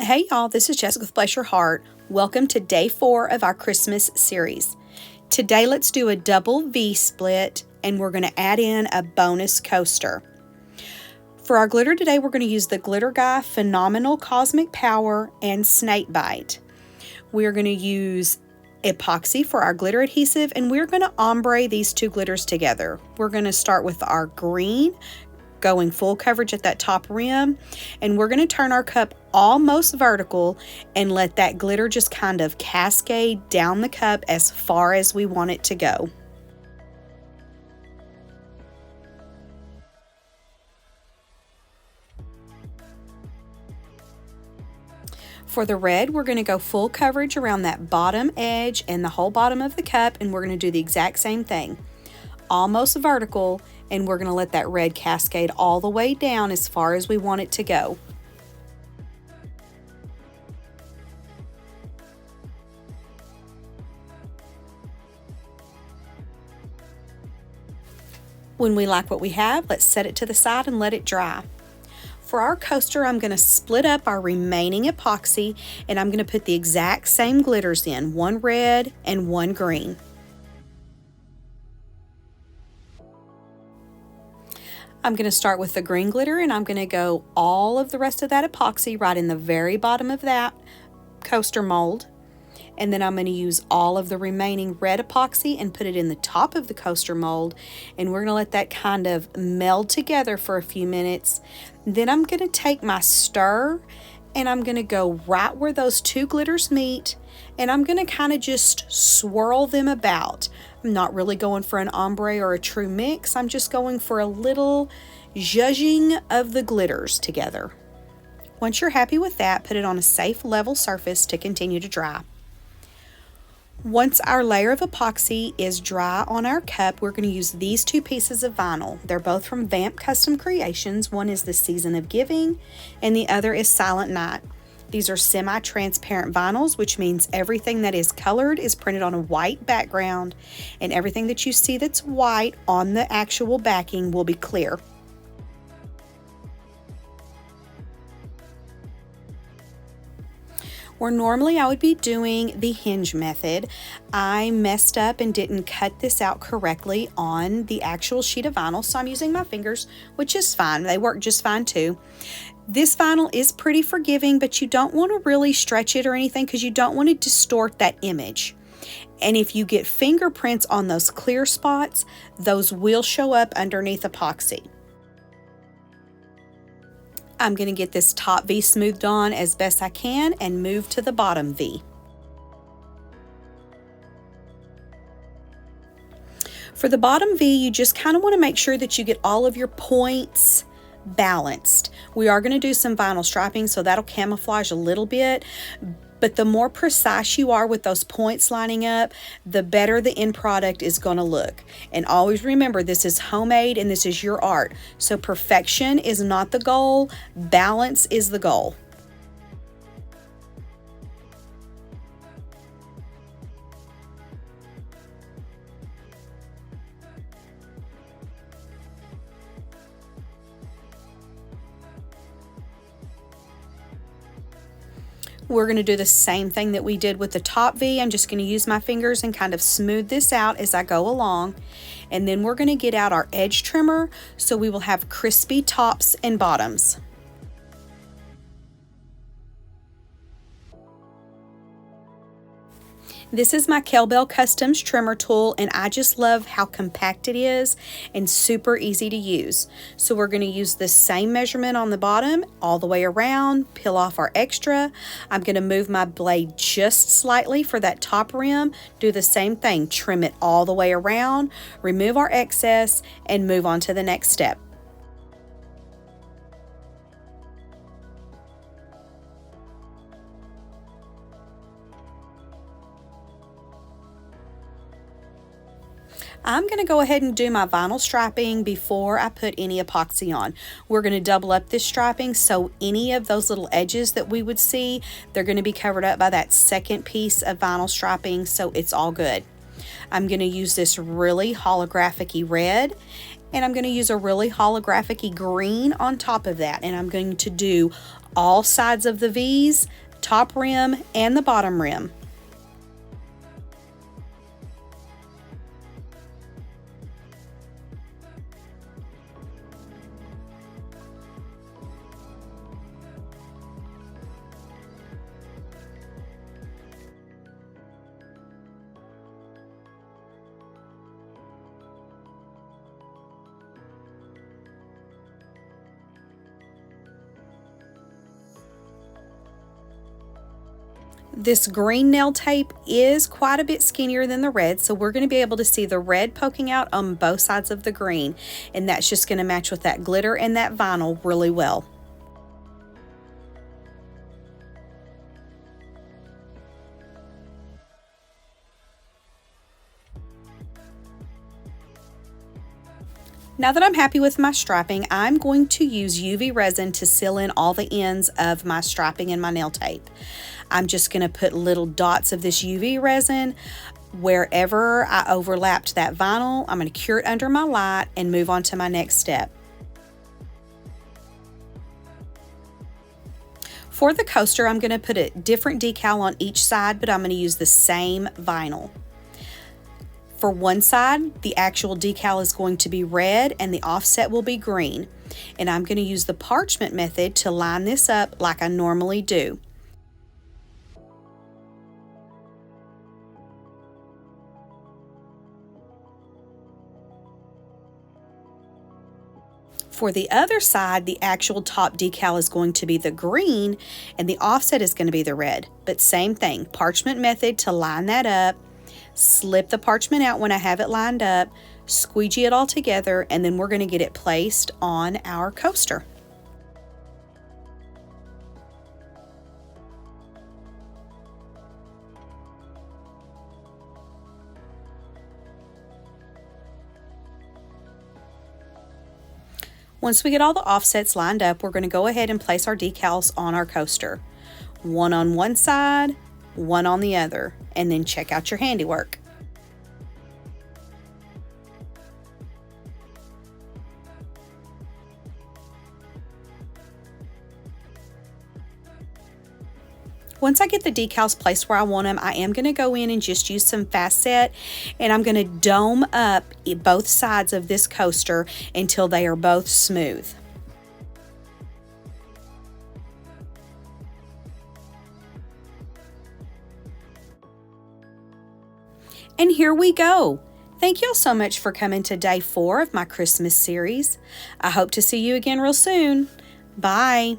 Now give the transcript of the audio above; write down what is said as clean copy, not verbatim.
Hey y'all, this is Jessica with Bless Your Heart. Welcome to day 4 of our Christmas series. Today let's do a double V split and we're going to add in a bonus coaster. For our glitter today, we're going to use the Glitter Guy Phenomenal Cosmic Power and Snakebite. We're going to use epoxy for our glitter adhesive, and we're going to ombre these two glitters together. We're going to start with our green, going full coverage at that top rim, and we're going to turn our cup almost vertical and let that glitter just kind of cascade down the cup as far as we want it to go. For the red, we're going to go full coverage around that bottom edge and the whole bottom of the cup, and we're going to do the exact same thing. Almost vertical, and we're going to let that red cascade all the way down as far as we want it to go. When we like what we have, let's set it to the side and let it dry. For our coaster, I'm going to split up our remaining epoxy, and I'm going to put the exact same glitters in, one red and one green. I'm going to start with the green glitter, and I'm going to go all of the rest of that epoxy right in the very bottom of that coaster mold. And then I'm going to use all of the remaining red epoxy and put it in the top of the coaster mold. And we're going to let that kind of meld together for a few minutes. Then I'm going to take my stir and I'm going to go right where those two glitters meet. And I'm going to kind of just swirl them about. I'm not really going for an ombre or a true mix. I'm just going for a little zhuzhing of the glitters together. Once you're happy with that, put it on a safe level surface to continue to dry. Once our layer of epoxy is dry on our cup, we're going to use these two pieces of vinyl. They're both from Bamf Custom Creations. One is the Season of Giving and the other is Silent Night. These are semi-transparent vinyls, which means everything that is colored is printed on a white background, and everything that you see that's white on the actual backing will be clear. Where normally I would be doing the hinge method, I messed up and didn't cut this out correctly on the actual sheet of vinyl, so I'm using my fingers, which is fine. They work just fine too. This vinyl is pretty forgiving, but you don't want to really stretch it or anything because you don't want to distort that image. And if you get fingerprints on those clear spots, those will show up underneath epoxy. I'm going to get this top V smoothed on as best I can and move to the bottom V. For the bottom V, you just kind of want to make sure that you get all of your points balanced. We are going to do some vinyl striping, so that'll camouflage a little bit, but the more precise you are with those points lining up, the better the end product is going to look. And always remember, this is homemade and this is your art. So perfection is not the goal, balance is the goal. We're going to do the same thing that we did with the top V. I'm just going to use my fingers and kind of smooth this out as I go along. And then we're going to get out our edge trimmer so we will have crispy tops and bottoms. This is my Kelbell Customs trimmer tool, and I just love how compact it is and super easy to use. So we're going to use the same measurement on the bottom all the way around, peel off our extra. I'm going to move my blade just slightly for that top rim, do the same thing, trim it all the way around, remove our excess, and move on to the next step. I'm going to go ahead and do my vinyl striping before I put any epoxy on. We're going to double up this striping, so any of those little edges that we would see, they're going to be covered up by that second piece of vinyl striping, so it's all good. I'm going to use this really holographic-y red, and I'm going to use a really holographic-y green on top of that, and I'm going to do all sides of the V's, top rim, and the bottom rim. This green nail tape is quite a bit skinnier than the red, so we're going to be able to see the red poking out on both sides of the green, and that's just going to match with that glitter and that vinyl really well. Now that I'm happy with my striping, I'm going to use UV resin to seal in all the ends of my striping and my nail tape. I'm just going to put little dots of this UV resin wherever I overlapped that vinyl. I'm going to cure it under my light and move on to my next step. For the coaster, I'm going to put a different decal on each side, but I'm going to use the same vinyl. For one side, the actual decal is going to be red and the offset will be green. And I'm going to use the parchment method to line this up like I normally do. For the other side, the actual top decal is going to be the green and the offset is going to be the red. But same thing, parchment method to line that up. Slip the parchment out when I have it lined up, squeegee it all together, and then we're going to get it placed on our coaster. Once we get all the offsets lined up, we're going to go ahead and place our decals on our coaster. One on one side, one on the other, and then check out your handiwork. Once I get the decals placed where I want them, I am going to go in and just use some fast set, and I'm going to dome up both sides of this coaster until they are both smooth. And here we go. Thank y'all so much for coming to day 4 of my Christmas series. I hope to see you again real soon. Bye.